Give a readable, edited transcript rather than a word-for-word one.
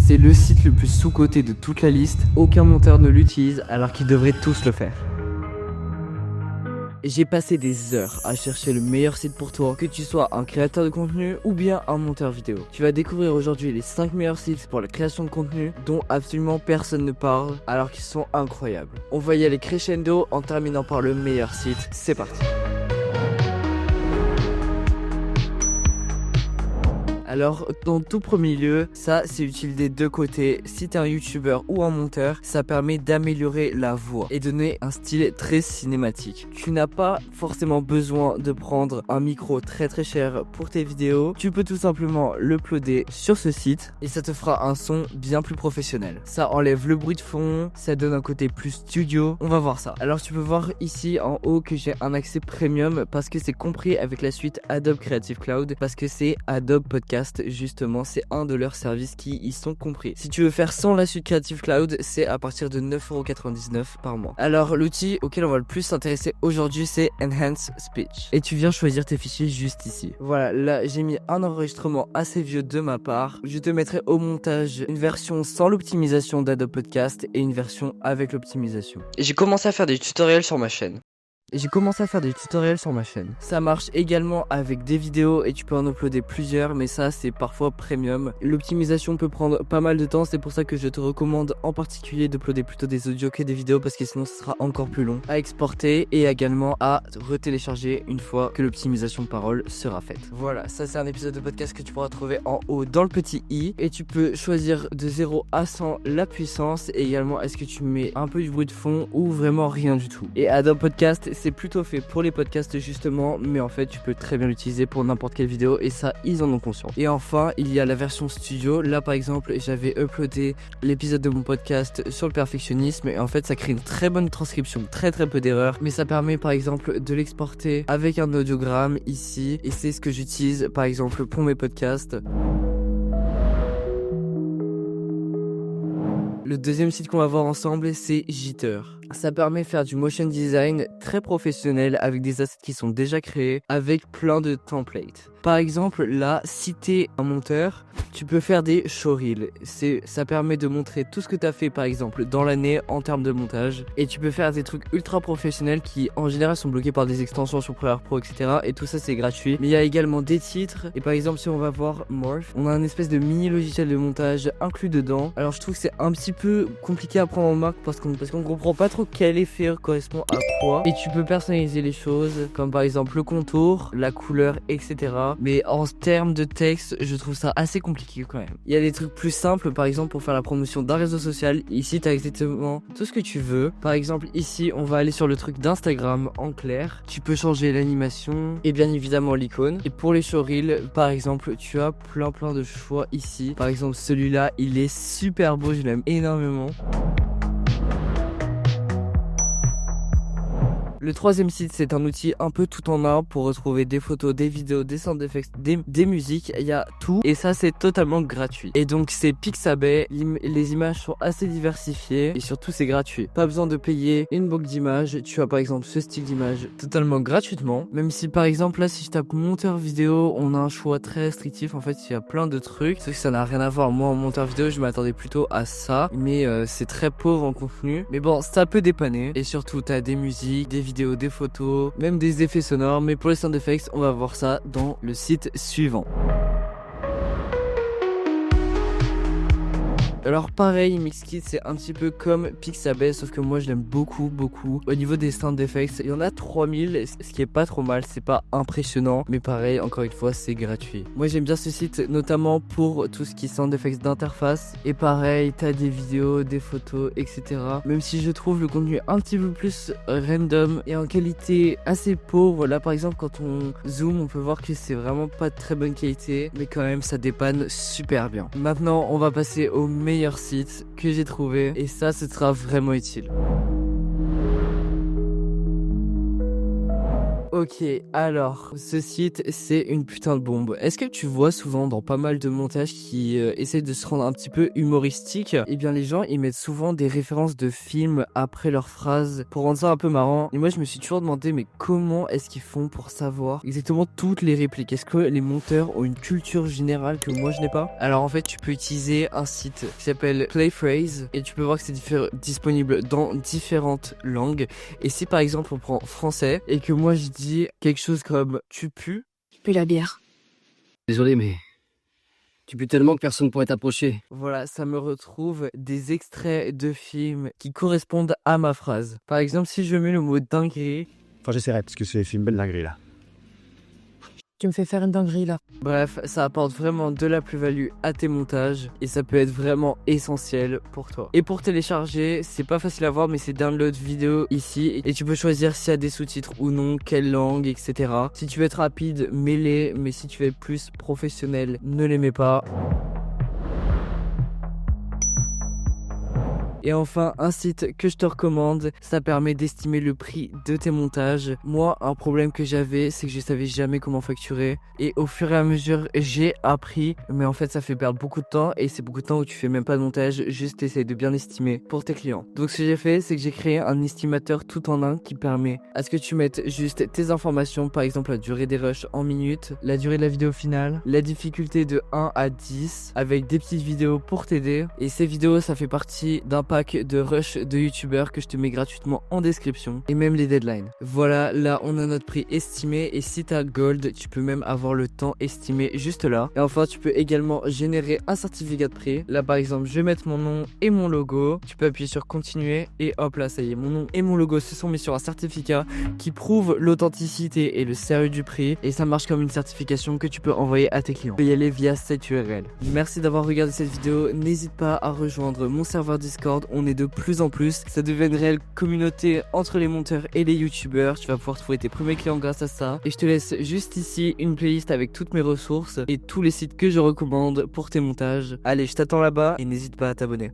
C'est le site le plus sous-coté de toute la liste. Aucun monteur ne l'utilise alors qu'ils devraient tous le faire. J'ai passé des heures à chercher le meilleur site pour toi, que tu sois un créateur de contenu ou bien un monteur vidéo. Tu vas découvrir aujourd'hui les 5 meilleurs sites pour la création de contenu dont absolument personne ne parle alors qu'ils sont incroyables. On va y aller crescendo en terminant par le meilleur site. C'est parti. Alors, dans tout premier lieu, ça c'est utile des deux côtés. Si t'es un youtubeur ou un monteur, ça permet d'améliorer la voix et donner un style très cinématique. Tu n'as pas forcément besoin de prendre un micro très cher pour tes vidéos. Tu peux tout simplement l'uploader sur ce site et ça te fera un son bien plus professionnel. Ça enlève le bruit de fond, ça donne un côté plus studio. On va voir ça. Alors tu peux voir ici en haut que j'ai un accès premium parce que c'est compris avec la suite Adobe Creative Cloud, parce que c'est Adobe Podcast. Justement, c'est un de leurs services qui y sont compris. Si tu veux faire sans la suite Creative Cloud, c'est à partir de 9,99€ par mois. Alors l'outil auquel on va le plus s'intéresser aujourd'hui, c'est Enhance Speech. Et tu viens choisir tes fichiers juste ici. Voilà, là j'ai mis un enregistrement assez vieux de ma part. Je te mettrai au montage une version sans l'optimisation d'Adobe Podcast et une version avec l'optimisation. J'ai commencé à faire des tutoriels sur ma chaîne. Ça marche également avec des vidéos et tu peux en uploader plusieurs, mais ça c'est parfois premium. L'optimisation peut prendre pas mal de temps, c'est pour ça que je te recommande en particulier d'uploader plutôt des audios que des vidéos, parce que sinon ce sera encore plus long à exporter et également à retélécharger une fois que l'optimisation de parole sera faite. Voilà, ça c'est un épisode de podcast que tu pourras trouver en haut dans le petit i, et tu peux choisir de 0 à 100 la puissance et également est-ce que tu mets un peu du bruit de fond ou vraiment rien du tout. Et Adobe Podcast, c'est plutôt fait pour les podcasts justement, mais en fait tu peux très bien l'utiliser pour n'importe quelle vidéo et ça ils en ont conscience. Et enfin il y a la version studio. Là par exemple j'avais uploadé l'épisode de mon podcast sur le perfectionnisme et en fait ça crée une très bonne transcription, très peu d'erreurs, mais ça permet par exemple de l'exporter avec un audiogramme ici et c'est ce que j'utilise par exemple pour mes podcasts. Le deuxième site qu'on va voir ensemble, c'est Jitter. Ça permet de faire du motion design très professionnel avec des assets qui sont déjà créés, avec plein de templates. Par exemple, là, si t'es un monteur, tu peux faire des showreels. Ça permet de montrer tout ce que t'as fait, par exemple, dans l'année en termes de montage. Et tu peux faire des trucs ultra professionnels qui, en général, sont bloqués par des extensions sur Premiere Pro, etc. Et tout ça, c'est gratuit. Mais il y a également des titres. Et par exemple, si on va voir Morph, on a un espèce de mini logiciel de montage inclus dedans. Alors, je trouve que c'est un petit peu compliqué à prendre en marque parce qu'on comprend pas trop quel effet correspond à quoi. Et tu peux personnaliser les choses, comme par exemple le contour, la couleur, etc. Mais en termes de texte, je trouve ça assez compliqué quand même. Il y a des trucs plus simples, par exemple pour faire la promotion d'un réseau social. Ici, tu as exactement tout ce que tu veux. Par exemple, ici, on va aller sur le truc d'Instagram en clair. Tu peux changer l'animation et bien évidemment l'icône. Et pour les showreels, par exemple, tu as plein de choix ici. Par exemple, celui-là, il est super beau, je l'aime énormément. Le troisième site, c'est un outil un peu tout en un pour retrouver des photos, des vidéos, des sound effects, des musiques, il y a tout et ça c'est totalement gratuit. Et donc c'est Pixabay, les images sont assez diversifiées et surtout c'est gratuit. Pas besoin de payer une banque d'images, tu as par exemple ce style d'image totalement gratuitement. Même si par exemple là si je tape monteur vidéo, on a un choix très restrictif, en fait il y a plein de trucs. Sauf que ça n'a rien à voir, moi en monteur vidéo je m'attendais plutôt à ça, mais c'est très pauvre en contenu. Mais bon, ça peut dépanner et surtout t'as des musiques, des vidéos, des photos, même des effets sonores, mais pour les sound effects, on va voir ça dans le site suivant. Alors pareil, Mixkit c'est un petit peu comme Pixabay, sauf que moi je l'aime beaucoup. Au niveau des sound effects, il y en a 3000, ce qui est pas trop mal, c'est pas impressionnant, mais pareil, encore une fois, c'est gratuit. Moi j'aime bien ce site, notamment pour tout ce qui est sound effects d'interface, et pareil, t'as des vidéos, des photos, etc. Même si je trouve le contenu un petit peu plus random et en qualité assez pauvre, là par exemple quand on zoome, on peut voir que c'est vraiment pas de très bonne qualité, mais quand même ça dépanne super bien. Maintenant, on va passer au meilleur site que j'ai trouvé et ça, ce sera vraiment utile. Ok, alors, ce site, c'est une putain de bombe. Est-ce que tu vois souvent dans pas mal de montages qui essayent de se rendre un petit peu humoristique, eh bien les gens, ils mettent souvent des références de films après leurs phrases pour rendre ça un peu marrant. Et moi, je me suis toujours demandé, mais comment est-ce qu'ils font pour savoir exactement toutes les répliques? Est-ce que les monteurs ont une culture générale que moi, je n'ai pas? Alors en fait, tu peux utiliser un site qui s'appelle Playphrase et tu peux voir que c'est disponible dans différentes langues. Et si par exemple on prend français et que moi je dis quelque chose comme tu pues. Tu pues la bière. Désolé, mais tu pues tellement que personne pourrait t'approcher. Voilà, ça me retrouve des extraits de films qui correspondent à ma phrase. Par exemple, si je mets le mot dinguerie. Enfin, j'essaierai parce que c'est une belle dinguerie là. Tu me fais faire une dinguerie là. Bref, ça apporte vraiment de la plus-value à tes montages et ça peut être vraiment essentiel pour toi. Et pour télécharger, c'est pas facile à voir mais c'est download vidéo ici et tu peux choisir s'il y a des sous-titres ou non, quelle langue, etc. Si tu veux être rapide, mets-les, mais si tu veux être plus professionnel, ne les mets pas. Et enfin, un site que je te recommande, ça permet d'estimer le prix de tes montages. Moi, un problème que j'avais, c'est que je savais jamais comment facturer. Et au fur et à mesure, j'ai appris. Mais en fait, ça fait perdre beaucoup de temps. Et c'est beaucoup de temps où tu fais même pas de montage, juste essaye de bien estimer pour tes clients. Donc ce que j'ai fait, c'est que j'ai créé un estimateur tout en un qui permet à ce que tu mettes juste tes informations. Par exemple, la durée des rushs en minutes, la durée de la vidéo finale, la difficulté de 1 à 10, avec des petites vidéos pour t'aider. Et ces vidéos, ça fait partie d'un pack de rush de youtubeurs que je te mets gratuitement en description et même les deadlines. Voilà, là on a notre prix estimé et si t'as Gold, tu peux même avoir le temps estimé juste là. Et enfin, tu peux également générer un certificat de prix. Là par exemple, je vais mettre mon nom et mon logo. Tu peux appuyer sur continuer et hop là, ça y est, mon nom et mon logo se sont mis sur un certificat qui prouve l'authenticité et le sérieux du prix et ça marche comme une certification que tu peux envoyer à tes clients. Tu peux y aller via cette URL. Merci d'avoir regardé cette vidéo. N'hésite pas à rejoindre mon serveur Discord. On est de plus en plus. Ça devient une réelle communauté entre les monteurs et les youtubeurs. Tu vas pouvoir trouver tes premiers clients grâce à ça. Et je te laisse juste ici une playlist avec toutes mes ressources et tous les sites que je recommande pour tes montages. Allez, je t'attends là-bas et n'hésite pas à t'abonner.